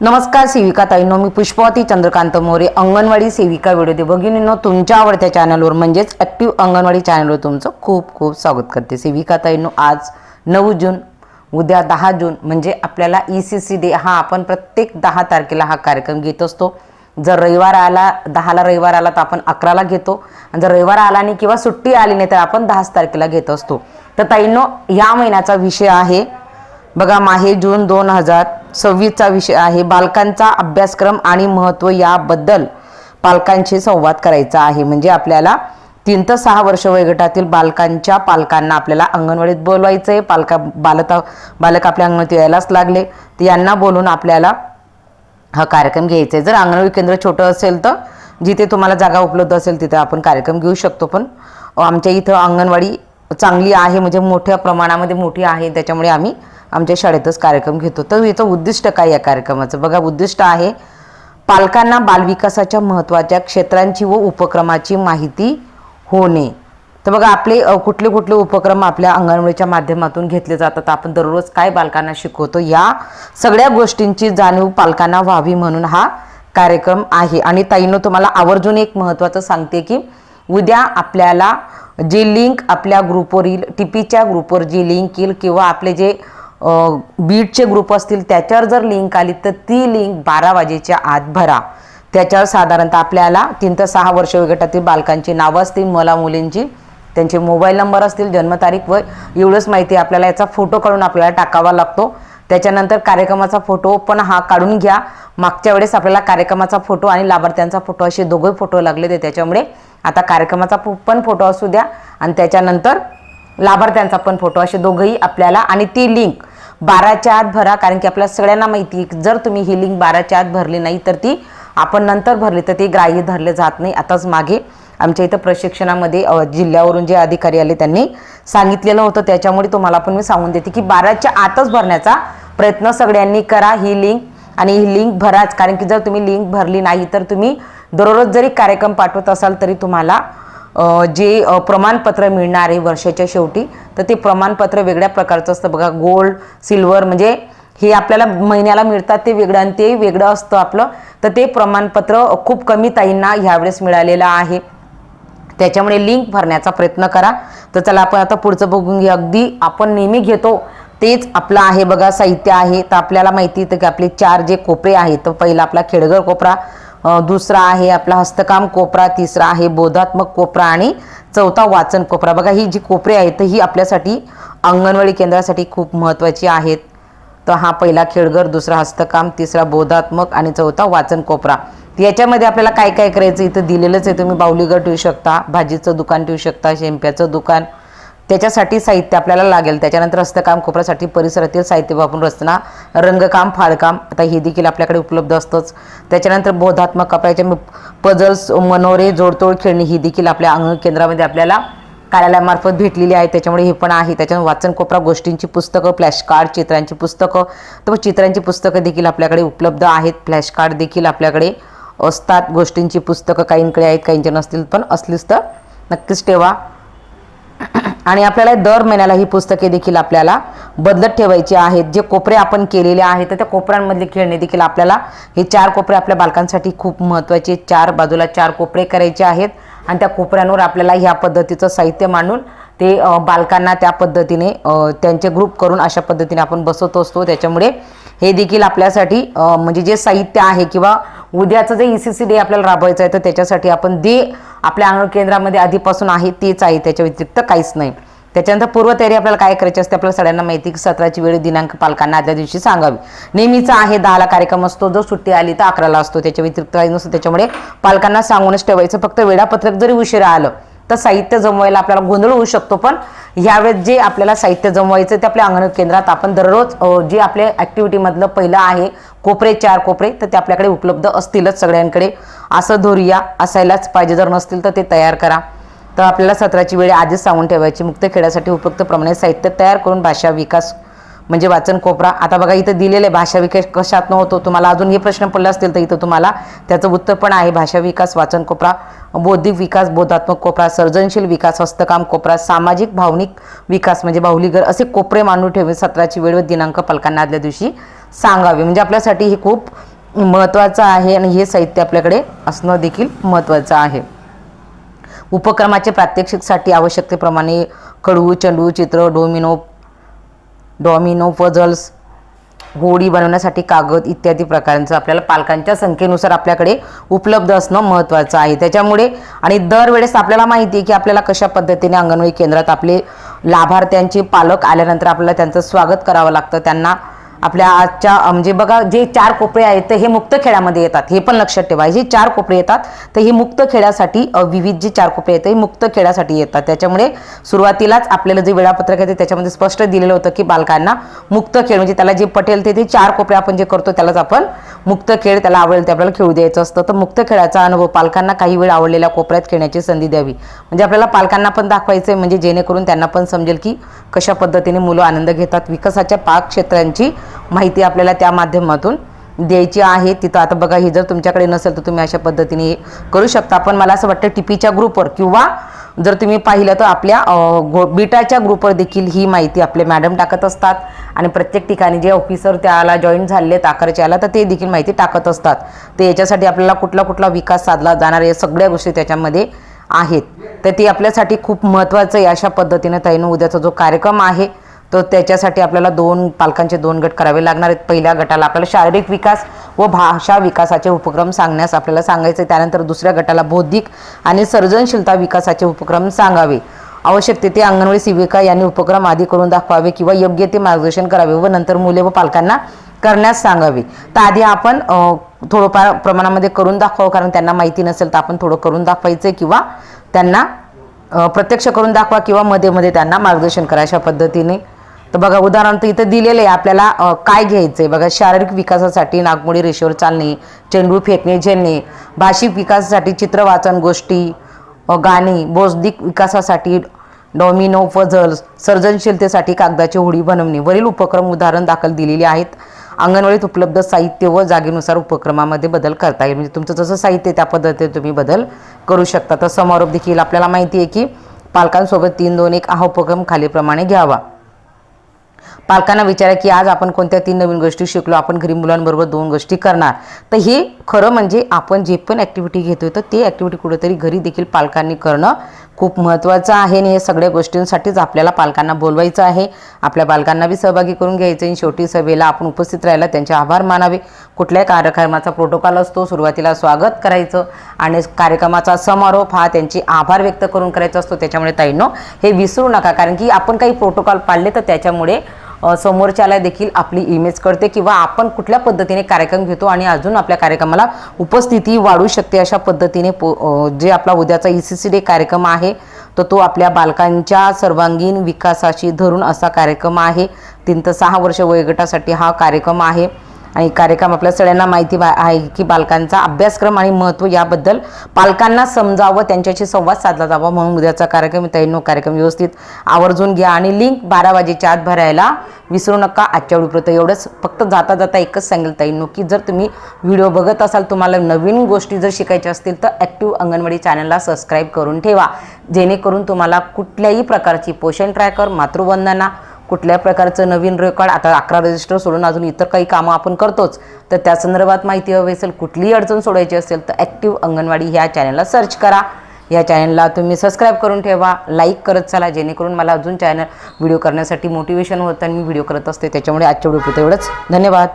नमस्कार सेविका ताईंनो, मी पुष्पवती चंद्रकांत मोरे, अंगणवाडी सेविका व्हिडिओ भगिनींनो, तुमच्या आवडत्या चॅनलवर म्हणजेच ॲक्टिव्ह अंगणवाडी चॅनलवर तुमचं खूप खूप स्वागत करते. सेविका ताईंनो, आज 9 जून, उद्या 10 जून म्हणजे आपल्याला ECC डे हा आपण प्रत्येक 10 तारखेला हा कार्यक्रम घेत असतो. जर रविवार आला 10ला रविवार आला तर आपण 11ला घेतो, आणि जर रविवार आला नाही किंवा सुट्टी आली नाही तर आपण 10 तारखेला घेत असतो. तर ताईंनो, या महिन्याचा विषय आहे बघा, माहे जून 2026चा विषय आहे बालकांचा अभ्यासक्रम आणि महत्त्व. याबद्दल पालकांशी संवाद करायचा आहे. म्हणजे आपल्याला 3 ते 6 वर्ष वयोगटातील बालकांच्या पालकांना आपल्याला अंगणवाडीत बोलवायचं आहे. बालक आपल्या अंगणवाडीत यायलाच लागले तर यांना बोलून आपल्याला हा कार्यक्रम घ्यायचा आहे. जर अंगणवाडी केंद्र छोटं असेल तर जिथे तुम्हाला जागा उपलब्ध असेल तिथे आपण कार्यक्रम घेऊ शकतो. पण आमच्या इथं अंगणवाडी चांगली आहे, म्हणजे मोठ्या प्रमाणामध्ये मोठी आहे, त्याच्यामुळे आम्ही आमच्या शाळेतच कार्यक्रम घेतो. तर याचं उद्दिष्ट काय या कार्यक्रमाचं बघा, उद्दिष्ट आहे पालकांना बालविकासाच्या महत्त्वाच्या क्षेत्रांची व उपक्रमाची माहिती होणे. तर बघा, आपले कुठले कुठले उपक्रम आपल्या अंगणवाडीच्या माध्यमातून घेतले जातात, आपण दररोज काय बालकांना शिकवतो, या सगळ्या गोष्टींची जाणीव पालकांना व्हावी म्हणून हा कार्यक्रम आहे. आणि ताईंनो, तुम्हाला आवर्जून एक महत्त्वाचं सांगते की उद्या आपल्याला जे लिंक आपल्या ग्रुपवर येईल, टीपीच्या ग्रुपवर जी लिंक येईल किंवा आपले जे बीटचे ग्रुप असतील त्याच्यावर जर लिंक आली तर ती लिंक 12 वाजेच्या आत भरा. त्याच्यावर साधारणतः आपल्याला 3 ते 6 वर्ष वयोगटातील बालकांची नावं असतील, मुलींची, त्यांचे मोबाईल नंबर असतील, जन्मतारीख, वय, एवढंच माहिती आपल्याला. याचा फोटो काढून आपल्याला टाकावा लागतो. त्याच्यानंतर कार्यक्रमाचा फोटो पण हा काढून घ्या. मागच्या वेळेस आपल्याला कार्यक्रमाचा फोटो आणि लाभार्थ्यांचा फोटो असे दोघे फोटो लागले ते, त्याच्यामुळे आता कार्यक्रमाचा पण फोटो असू द्या आणि त्याच्यानंतर लाभार्थ्यांचा पण फोटो, असे दोघंही आपल्याला. आणि ती लिंक 12च्या आत भरा, कारण की आपल्याला सगळ्यांना माहिती आहे जर तुम्ही ही लिंक 12च्या आत भरली नाही तर ती आपण नंतर भरली तर ती ग्राह्य धरले जात नाही. आताच मागे आमच्या इथं प्रशिक्षणामध्ये जिल्ह्यावरून जे अधिकारी आले त्यांनी सांगितलेलं होतं, त्याच्यामुळे तुम्हाला पण मी सांगून देते की 12च्या आतच भरण्याचा प्रयत्न सगळ्यांनी करा ही लिंक. आणि ही लिंक भराच, कारण की जर तुम्ही लिंक भरली नाही तर तुम्ही दररोज जरी कार्यक्रम पाठवत असाल तरी तुम्हाला जे प्रमाणपत्र मिळणार आहे वर्षाच्या शेवटी, तर ते प्रमाणपत्र वेगळ्या प्रकारचं असतं बघा. गोल्ड, सिल्वर, म्हणजे हे आपल्याला महिन्याला मिळतात ते वेगळं आणि ते वेगळं असतं आपलं. तर ते प्रमाणपत्र खूप कमी ताईंना ह्यावेळेस मिळालेलं आहे, त्याच्यामुळे लिंक भरण्याचा प्रयत्न करा. तर चला आपण आता पुढचं बघून घ्या. अगदी आपण नेहमी घेतो तेच आपलं आहे बघा, साहित्य आहे. तर आपल्याला माहिती आहे की आपले 4 जे कोपरे आहेत, तर पहिला आपला खेडगर कोपरा, दुसरा आहे आपला हस्तकाम कोपरा, तिसरा आहे बोधात्मक कोपरा आणि चौथा वाचन कोपरा. बघा, ही जी कोपरे आहेत ही आपल्यासाठी अंगणवाडी केंद्रासाठी खूप महत्त्वाची आहेत. तर हा पहिला खेडगर, दुसरा हस्तकाम, तिसरा बोधात्मक आणि चौथा वाचन कोपरा. याच्यामध्ये आपल्याला काय काय करायचं इथं दिलेलंच आहे. तुम्ही बाहुलीघर ठेवू शकता, भाजीचं दुकान ठेवू शकता, शेंप्याचं दुकान, त्याच्यासाठी साहित्य आपल्याला लागेल. त्याच्यानंतर हस्तकाम कोपऱ्यासाठी परिसरातील साहित्य वापरून रचना, रंगकाम, फाळकाम, आता हे देखील आपल्याकडे उपलब्ध असतंच. त्याच्यानंतर बोधात्मक कपड्याचे पझल्स, मनोरे, जोडतोड, खेळणी ही देखील आपल्या अंगण केंद्रामध्ये आपल्याला कार्यालयामार्फत भेटलेली आहे, त्याच्यामुळे हे पण आहे. त्याच्यानंतर वाचन कोपरा, गोष्टींची पुस्तकं, फ्लॅशकार्ड, चित्रांची पुस्तकं, तर चित्रांची पुस्तकं देखील आपल्याकडे उपलब्ध आहेत. फ्लॅशकार्ड देखील आपल्याकडे असतात. गोष्टींची पुस्तकं काहींकडे आहेत, काहींचे नसतील, पण असलीच तर नक्कीच ठेवा. आणि आपल्याला दर महिन्याला ही पुस्तके देखील आपल्याला बदलत ठेवायची आहेत. जे कोपरे आपण केलेले आहेत तर त्या कोपऱ्यांमधले खेळणे देखील आपल्याला, हे 4 कोपरे आपल्या बालकांसाठी खूप महत्त्वाचे, 4 बाजूला 4 कोपरे करायचे आहेत. आणि त्या कोपऱ्यांवर आपल्याला ह्या पद्धतीचं साहित्य मांडून ते बालकांना त्या पद्धतीने त्यांचे ग्रुप करून अशा पद्धतीने आपण बसवत असतो. त्याच्यामुळे हे देखील आपल्यासाठी म्हणजे जे साहित्य आहे किंवा उद्याचं जे ECC डे आपल्याला राबवायचं आहे तर त्याच्यासाठी आपण जे आपल्या अंगण केंद्रामध्ये आधीपासून आहे तेच आहे, त्याच्या व्यतिरिक्त काहीच नाही. त्याच्यानंतर पूर्वतयारी आपल्याला काय करायची असते, आपल्याला सगळ्यांना माहिती की 17ची वेळ दिनांक पालकांना आदल्या दिवशी सांगावी. नेहमीचा आहे 10ला कार्यक्रम असतो, जो सुट्टी आली तर 11ला असतो, त्याच्या व्यतिरिक्त काही नसतं. त्याच्यामुळे पालकांना सांगूनच ठेवायचं. फक्त वेळापत्रक जरी उशिरा आलं तर साहित्य जमवायला आपल्याला गोंधळ होऊ शकतो. पण ह्यावेळेस जे आपल्याला साहित्य जमवायचं ते आपल्या अंगण केंद्रात आपण दररोज जे आपल्या ॲक्टिव्हिटीमधलं पहिलं आहे कोपरे, 4 कोपरे, तर ते आपल्याकडे उपलब्ध असतीलच सगळ्यांकडे. असं धोरिया असायलाच पाहिजे, जर नसतील तर ते तयार करा. तर आपल्याला 17ची वेळ आधीच सांगून ठेवायची. मुक्त खेळासाठी उपयुक्त प्रमाणे साहित्य तयार करून भाषा विकास म्हणजे वाचन कोपरा. आता बघा इथं दिलेलं आहे भाषा विकास कशात नव्हतो, तुम्हाला अजून हे प्रश्न पडले असतील तर इथं तुम्हाला त्याचं उत्तर पण आहे. भाषा विकास वाचन कोपरा, बौद्धिक विकास बोधात्मक कोपरा, सर्जनशील विकास हस्तकाम कोपरा, सामाजिक भावनिक विकास म्हणजे बाहुलीघर, असे कोपरे मांडून ठेवून 17ची वेळ व दिनांक पालकांना आदल्या दिवशी सांगावे. म्हणजे आपल्यासाठी ही खूप महत्त्वाचं आहे आणि हे साहित्य आपल्याकडे असणं देखील महत्त्वाचं आहे. उपक्रमाचे प्रात्यक्षिकसाठी आवश्यकतेप्रमाणे खडू, चेंडू, चित्र, डॉमिनो पझल्स, होडी बनवण्यासाठी कागद इत्यादी प्रकारांचं आपल्याला पालकांच्या संख्येनुसार आपल्याकडे उपलब्ध असणं महत्त्वाचं आहे. त्याच्यामुळे आणि दरवेळेस आपल्याला माहिती आहे की आपल्याला कशा पद्धतीने अंगणवाडी केंद्रात आपले लाभार्थ्यांचे पालक आल्यानंतर आपल्याला त्यांचं स्वागत करावं लागतं. त्यांना आपल्या आजच्या म्हणजे बघा जे 4 कोपरे आहेत तर हे मुक्त खेळामध्ये येतात, हे पण लक्षात ठेवा. जे 4 कोपरे येतात तर हे मुक्त खेळासाठी विविध जे 4 कोपरे आहेत हे मुक्त खेळासाठी येतात. त्याच्यामुळे सुरुवातीलाच आपल्याला जे वेळापत्रक आहे त्याच्यामध्ये स्पष्ट दिलेलं होतं की बालकांना मुक्त खेळ म्हणजे त्याला जे पटेल ते 4 कोपरे आपण जे करतो त्यालाच आपण मुक्त खेळ, त्याला आवडेल ते आपल्याला खेळू द्यायचं असतं. तर मुक्त खेळाचा अनुभव पालकांना काही वेळ आवडलेल्या कोपऱ्यात खेळण्याची संधी द्यावी. म्हणजे आपल्याला पालकांना पण दाखवायचं आहे म्हणजे जेणेकरून त्यांना पण समजेल की कशा पद्धतीने मुलं आनंद घेतात. विकासाच्या 5 क्षेत्रांची माहिती आपल्याला त्या माध्यमातून द्यायची आहे. तिथं आता बघा हे जर तुमच्याकडे नसेल तर तुम्ही अशा पद्धतीने करू शकता. पण मला असं वाटतं टीपीच्या ग्रुपवर किंवा जर तुम्ही पाहिलं तर आपल्या बीटाच्या ग्रुपवर देखील ही माहिती आपले मॅडम टाकत असतात आणि प्रत्येक ठिकाणी जे ऑफिसर त्याला जॉईन झाले आकारच्या आला तर ते देखील माहिती टाकत असतात. तर याच्यासाठी आपल्याला कुठला विकास साधला जाणार या सगळ्या गोष्टी त्याच्यामध्ये आहेत. तर ते आपल्यासाठी खूप महत्त्वाचं आहे. अशा पद्धतीने ताईनं उद्याचा जो कार्यक्रम आहे तर त्याच्यासाठी आपल्याला पालकांचे 2 गट करावे लागणार आहेत. पहिल्या गटाला आपल्याला शारीरिक विकास व भाषा विकासाचे उपक्रम सांगण्यास आपल्याला सांगायचे. त्यानंतर दुसऱ्या गटाला बौद्धिक आणि सर्जनशीलता विकासाचे उपक्रम सांगावे. आवश्यक तेथे अंगणवाडी सेविका यांनी उपक्रम आधी करून दाखवावे किंवा योग्य ते मार्गदर्शन करावे व नंतर मुले व पालकांना करण्यास सांगावे. तर आधी आपण थोडंफार प्रमाणामध्ये करून दाखवावं, कारण त्यांना माहिती नसेल तर आपण थोडं करून दाखवायचं किंवा त्यांना प्रत्यक्ष करून दाखवा किंवा मध्ये त्यांना मार्गदर्शन करा अशा पद्धतीने. तर बघा उदाहरण तर इथं दिलेलं आहे आपल्याला काय घ्यायचं आहे. बघा शारीरिक विकासासाठी नागमोडी रेषेवर चालणे, चेंडू फेकणे, झेलणे. भाषिक विकासासाठी चित्र वाचन, गोष्टी, गाणी. बौद्धिक विकासासाठी डॉमिनो पझल्स. सर्जनशीलतेसाठी कागदाची होडी बनवणे. वरील उपक्रम उदाहरण दाखल दिलेली आहेत. अंगणवाडीत उपलब्ध साहित्य व जागेनुसार उपक्रमामध्ये बदल करता येईल. म्हणजे तुमचं जसं साहित्य त्या पद्धतीने तुम्ही बदल करू शकता. तर समारोप देखील आपल्याला माहिती आहे की पालकांसोबत 3-2-1 हा उपक्रम खालीलप्रमाणे घ्यावा. पालकांना विचारा की आज आपण कोणत्या 3 नवीन गोष्टी शिकलो. आपण घरी मुलांबरोबर 2 गोष्टी करणार. तर हे खरं म्हणजे आपण जे पण ॲक्टिव्हिटी घेतोय तर ते ॲक्टिव्हिटी कुठेतरी घरी देखील पालकांनी करणं खूप महत्त्वाचं आहे. आणि हे सगळ्या गोष्टींसाठीच आपल्याला पालकांना बोलवायचं आहे. आपल्या पालकांना बी सहभागी करून घ्यायचं आणि शेवटी सभेला आपण उपस्थित राहायला त्यांचे आभार मानावे. कुठल्याही कार्यक्रमाचा प्रोटोकॉल असतो. सुरुवातीला स्वागत करायचं आणि कार्यक्रमाचा समारोप हा त्यांचे आभार व्यक्त करून करायचा असतो. त्याच्यामुळे ताईंनो हे विसरू नका, कारण की आपण काही प्रोटोकॉल पाळले तर त्याच्यामुळे समोरच्याला देखील आपली इमेज कळते किंवा आपण कुठल्या पद्धतीने कार्यक्रम घेतो आणि अजून आपल्या कार्यक्रमाला उपस्थिती वाढू शकते. अशा पद्धतीने जे आपला उद्याचा ECC डे कार्यक्रम आहे तर तो आपल्या बालकांच्या सर्वांगीण विकासाशी धरून असा कार्यक्रम आहे. 3 ते 6 वर्ष वयोगटासाठी हा कार्यक्रम आहे. आणि कार्यक्रम आपल्या सगळ्यांना माहिती आहे की बालकांचा अभ्यासक्रम आणि महत्त्व याबद्दल पालकांना समजावं, त्यांच्याशी संवाद साधला जावा. म्हणून उद्याचा कार्यक्रम कार्यक्रम व्यवस्थित आवर्जून घ्या आणि लिंक 12 वाजेच्या आत भरायला विसरू नका. आजच्या व्हिडिओपर्यंत एवढंच. फक्त जाता एकच सांगेल ताईंनो की जर तुम्ही व्हिडिओ बघत असाल, तुम्हाला नवीन गोष्टी जर शिकायच्या असतील तर ॲक्टिव्ह अंगणवाडी चॅनलला सबस्क्राईब करून ठेवा, जेणेकरून तुम्हाला कुठल्याही प्रकारची पोषण ट्रॅकर, मातृवंदना, कुठल्या प्रकारचं नवीन रेकॉर्ड, आता 11 रजिस्टर सोडून अजून इतर काही कामं आपण करतोच, तर त्या संदर्भात माहिती हवी असेल, कुठलीही अडचण सोडायची असेल तर ॲक्टिव्ह अंगणवाडी ह्या चॅनलला सर्च करा. या चॅनलला तुम्ही सबस्क्राईब करून ठेवा, लाईक करत चला, जेणेकरून मला अजून व्हिडिओ करण्यासाठी मोटिवेशन होतं आणि मी व्हिडिओ करत असते. त्याच्यामुळे आजच्या व्हिडिओ एवढंच. धन्यवाद.